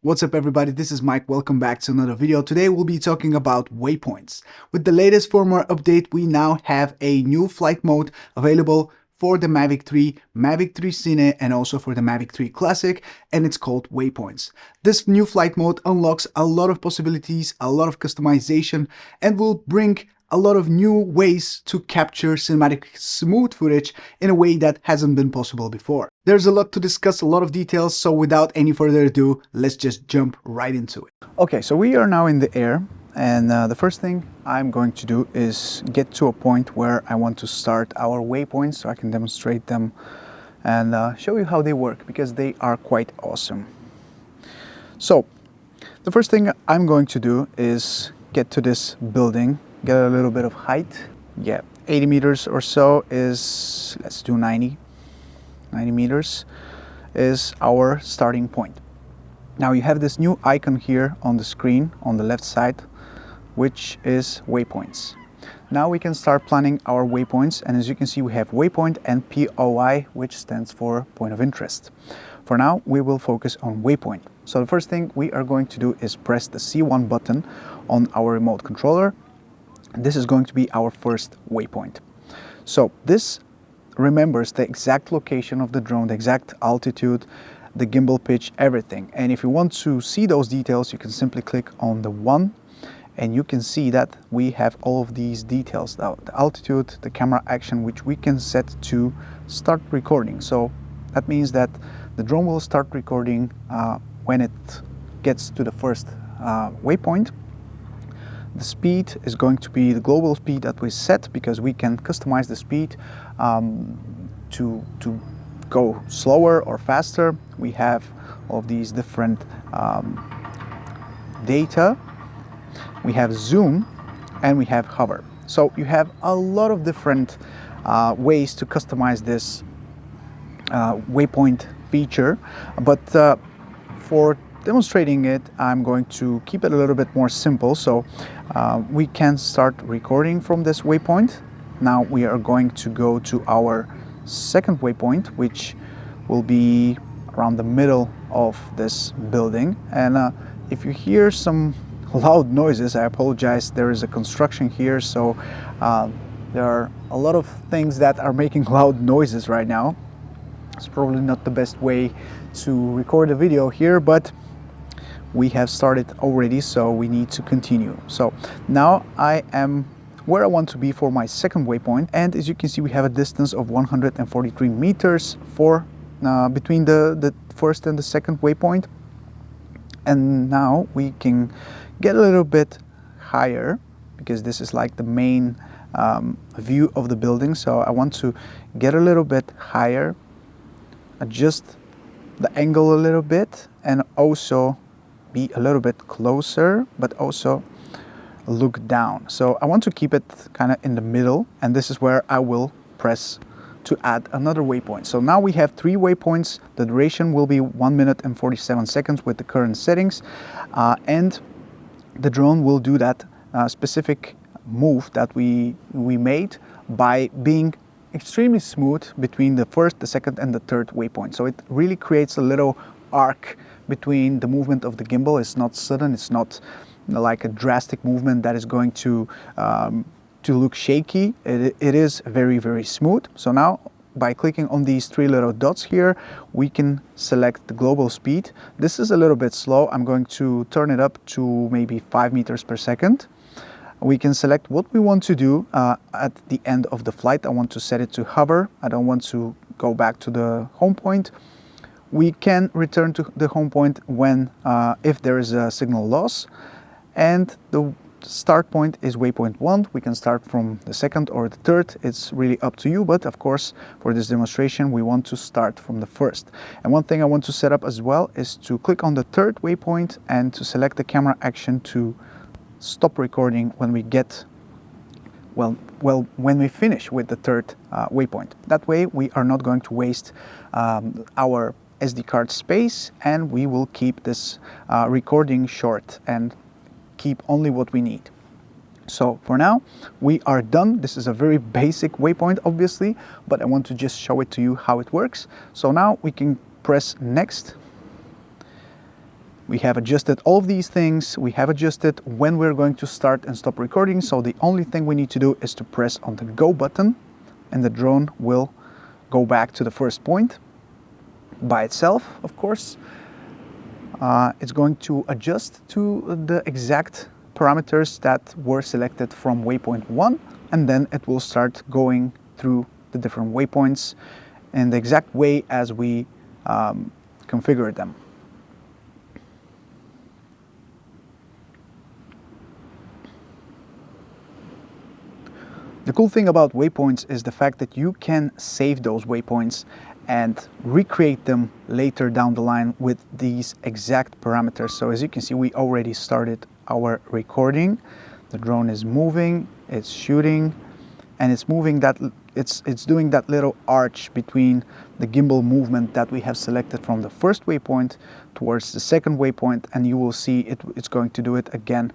What's up everybody, this is Mike, welcome back to another video. Today we'll be talking about waypoints. With the latest firmware update, we now have a new flight mode available for the Mavic 3, Mavic 3 Cine, and also for the Mavic 3 Classic, and it's called Waypoints. This new flight mode unlocks a lot of possibilities, a lot of customization, and will bring a lot of new ways to capture cinematic smooth footage in a way that hasn't been possible before. There's a lot to discuss, a lot of details, so without any further ado, let's just jump right into it. Okay, so we are now in the air, and the first thing I'm going to do is get to a point where I want to start our waypoints so I can demonstrate them and show you how they work, because they are quite awesome. So the first thing I'm going to do is get to this building, get a little bit of height. Yeah, 80 meters or so is, let's do 90 meters is our starting point. Now you have this new icon here on the screen on the left side, which is waypoints. Now we can start planning our waypoints, and as you can see we have waypoint and POI, which stands for point of interest. For now we will focus on waypoint. So the first thing we are going to do is press the C1 button on our remote controller. This is going to be our first waypoint. So this remembers the exact location of the drone, the exact altitude, the gimbal pitch, everything. And if you want to see those details, you can simply click on the 1, and you can see that we have all of these details, the altitude, the camera action, which we can set to start recording. So that means that the drone will start recording when it gets to the first waypoint. The speed is going to be the global speed that we set, because we can customize the speed to go slower or faster. We have all of these different data. We have zoom and we have hover. So you have a lot of different ways to customize this waypoint feature, but for demonstrating it, I'm going to keep it a little bit more simple. So we can start recording from this waypoint. Now we are going to go to our second waypoint, which will be around the middle of this building. And if you hear some loud noises, I apologize. There is a construction here, so there are a lot of things that are making loud noises right now. It's probably not the best way to record a video here, but we have started already, so we need to continue. So now I am where I want to be for my second waypoint, and as you can see we have a distance of 143 meters for between the first and the second waypoint. And now we can get a little bit higher, because this is like the main view of the building. So I want to get a little bit higher, adjust the angle a little bit, and also be a little bit closer, but also look down. So I want to keep it kind of in the middle, and this is where I will press to add another waypoint. So now we have 3 waypoints. The duration will be 1 minute and 47 seconds with the current settings, and the drone will do that specific move that we made by being extremely smooth between the first, the second, and the third waypoint. So it really creates a little arc between the movement of the gimbal. It's not sudden, it's not like a drastic movement that is going to look shaky. It is very, very smooth. So now by clicking on these 3 little dots here, we can select the global speed. This is a little bit slow. I'm going to turn it up to maybe 5 meters per second. We can select what we want to do at the end of the flight. I want to set it to hover. I don't want to go back to the home point. We can return to the home point when if there is a signal loss, and the start point is waypoint 1. We can start from the second or the third. It's really up to you, but of course for this demonstration we want to start from the first. And one thing I want to set up as well is to click on the third waypoint and to select the camera action to stop recording when we get when we finish with the third waypoint. That way we are not going to waste our SD card space, and we will keep this recording short and keep only what we need. So for now we are done. This is a very basic waypoint obviously, but I want to just show it to you how it works. So now we can press next, We have adjusted all of these things. We have adjusted when we're going to start and stop recording. So the only thing we need to do is to press on the go button, and the drone will go back to the first point by itself, of course. It's going to adjust to the exact parameters that were selected from waypoint 1, and then it will start going through the different waypoints in the exact way as we configured them. The cool thing about waypoints is the fact that you can save those waypoints and recreate them later down the line with these exact parameters. So as you can see, we already started our recording. The drone is moving, it's shooting, and it's moving that it's doing that little arch between the gimbal movement that we have selected from the first waypoint towards the second waypoint, and you will see it's going to do it again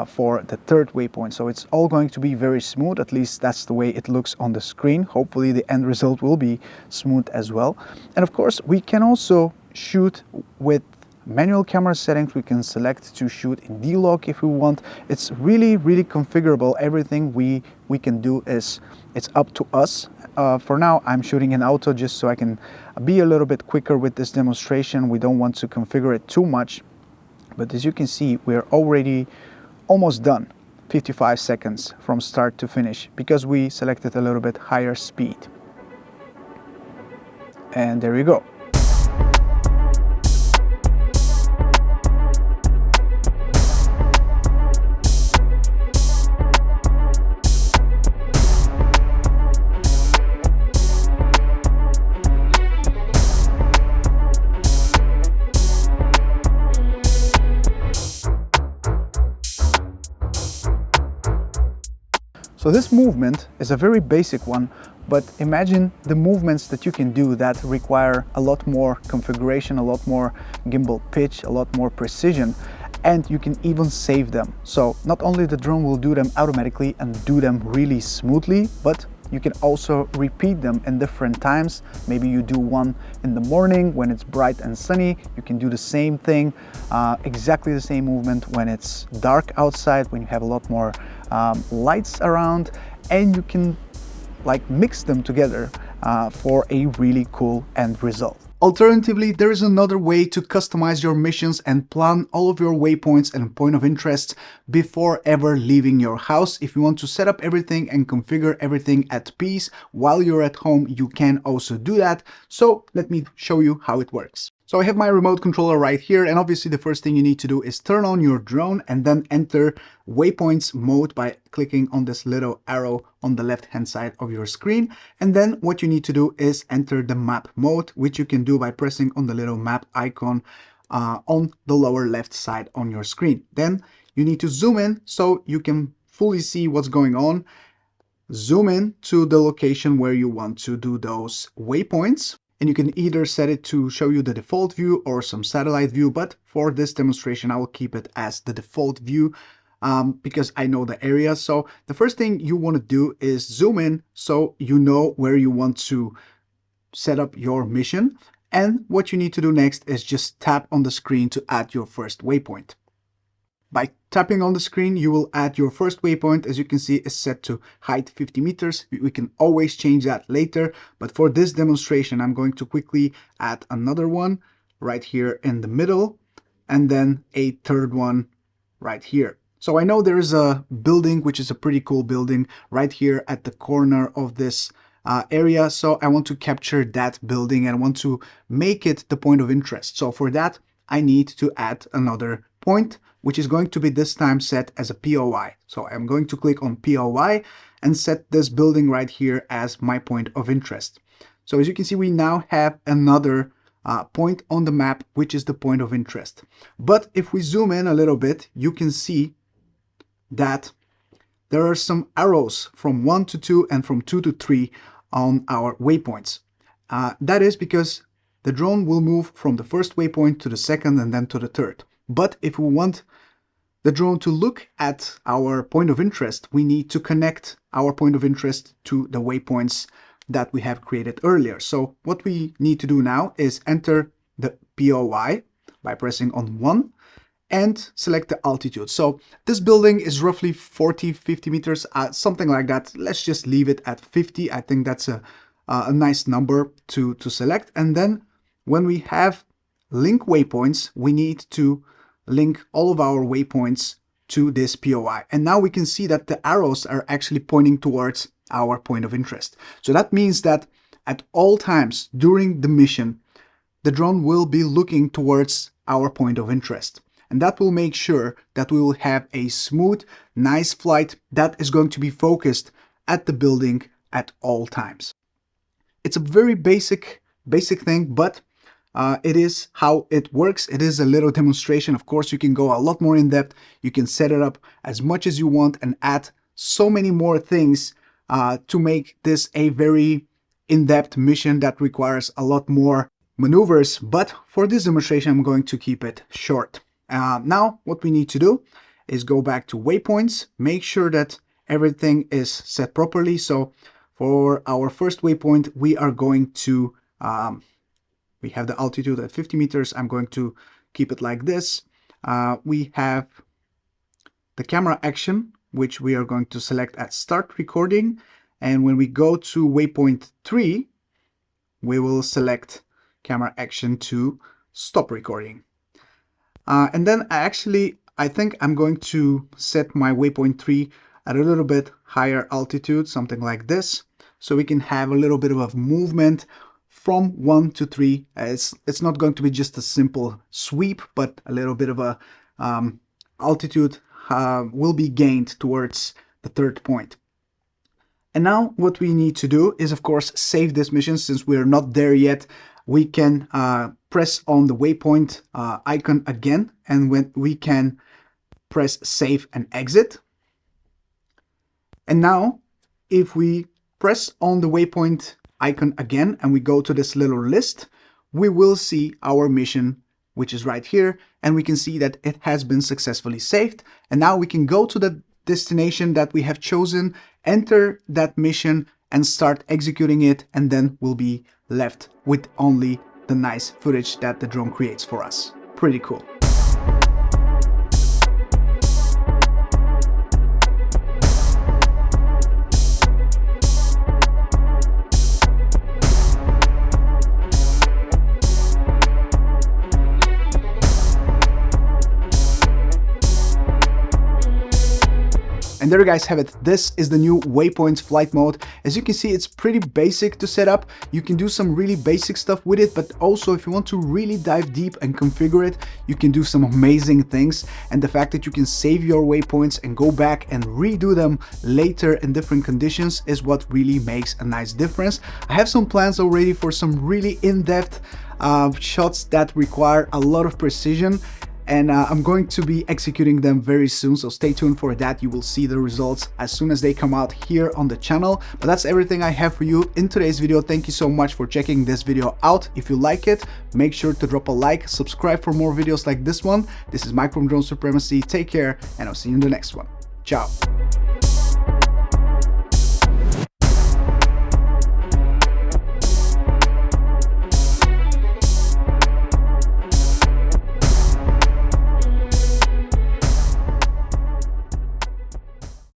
for the third waypoint. So it's all going to be very smooth. At least that's the way it looks on the screen. Hopefully the end result will be smooth as well. And of course, we can also shoot with manual camera settings. We can select to shoot in D-Log if we want. It's really configurable. Everything we can do it's up to us. For now, I'm shooting in auto just so I can be a little bit quicker with this demonstration. We don't want to configure it too much. But as you can see, we're already almost done, 55 seconds from start to finish, because we selected a little bit higher speed. And there you go. So this movement is a very basic one, but imagine the movements that you can do that require a lot more configuration, a lot more gimbal pitch, a lot more precision, and you can even save them. So not only the drone will do them automatically and do them really smoothly, but you can also repeat them in different times. Maybe you do one in the morning when it's bright and sunny. You can do the same thing, exactly the same movement when it's dark outside, when you have a lot more lights around, and you can like mix them together for a really cool end result. Alternatively, there is another way to customize your missions and plan all of your waypoints and point of interest before ever leaving your house. If you want to set up everything and configure everything at peace while you're at home, you can also do that. So let me show you how it works. So I have my remote controller right here, and obviously the first thing you need to do is turn on your drone and then enter waypoints mode by clicking on this little arrow on the left hand side of your screen. And then what you need to do is enter the map mode, which you can do by pressing on the little map icon on the lower left side on your screen. Then you need to zoom in so you can fully see what's going on. Zoom in to the location where you want to do those waypoints. And you can either set it to show you the default view or some satellite view, but for this demonstration, I will keep it as the default view because I know the area. So the first thing you want to do is zoom in so you know where you want to set up your mission. And what you need to do next is just tap on the screen to add your first waypoint. By tapping on the screen, you will add your first waypoint. As you can see, is set to height 50 meters. We can always change that later, but for this demonstration, I'm going to quickly add another one right here in the middle, and then a third one right here. So I know there is a building, which is a pretty cool building right here at the corner of this area. So I want to capture that building and I want to make it the point of interest. So for that, I need to add another point, which is going to be this time set as a POI. So I'm going to click on POI and set this building right here as my point of interest. So as you can see, we now have another point on the map, which is the point of interest. But if we zoom in a little bit, you can see that there are some arrows from 1 to 2 and from 2 to 3 on our waypoints. That is because the drone will move from the first waypoint to the second and then to the third. But if we want the drone to look at our point of interest, we need to connect our point of interest to the waypoints that we have created earlier. So what we need to do now is enter the POI by pressing on 1 and select the altitude. So this building is roughly 40-50 meters, something like that. Let's just leave it at 50. I think that's a nice number to select. And then when we have link waypoints, we need to link all of our waypoints to this POI. And now we can see that the arrows are actually pointing towards our point of interest. So that means that at all times during the mission, the drone will be looking towards our point of interest. And that will make sure that we will have a smooth, nice flight that is going to be focused at the building at all times. It's a very basic thing, but it is how it works. It is a little demonstration. Of course, you can go a lot more in depth. You can set it up as much as you want and add so many more things to make this a very in-depth mission that requires a lot more maneuvers. But for this demonstration, I'm going to keep it short. Now, what we need to do is go back to waypoints, make sure that everything is set properly. So for our first waypoint, we are going to, we have the altitude at 50 meters. I'm going to keep it like this. We have the camera action, which we are going to select at start recording. And when we go to waypoint 3, we will select camera action to stop recording. And then I think I'm going to set my waypoint 3 at a little bit higher altitude, something like this, so we can have a little bit of a movement from 1 to 3. It's not going to be just a simple sweep, but a little bit of a altitude will be gained towards the third point. And now what we need to do is, of course, save this mission. Since we're not there yet, we can press on the waypoint icon again, and when we can press save and exit. And now if we press on the waypoint icon again and we go to this little list, we will see our mission, which is right here, and we can see that it has been successfully saved. And now we can go to the destination that we have chosen, enter that mission and start executing it, and then we'll be left with only the nice footage that the drone creates for us. Pretty cool. And there you guys have it. This is the new Waypoints flight mode. As you can see, it's pretty basic to set up. You can do some really basic stuff with it, but also if you want to really dive deep and configure it, you can do some amazing things. And the fact that you can save your waypoints and go back and redo them later in different conditions is what really makes a nice difference. I have some plans already for some really in-depth shots that require a lot of precision. And I'm going to be executing them very soon, so stay tuned for that. You will see the results as soon as they come out here on the channel. But that's everything I have for you in today's video. Thank you so much for checking this video out. If you like it, make sure to drop a like, subscribe for more videos like this one. This is Mike from Drone Supremacy. Take care, and I'll see you in the next one. Ciao.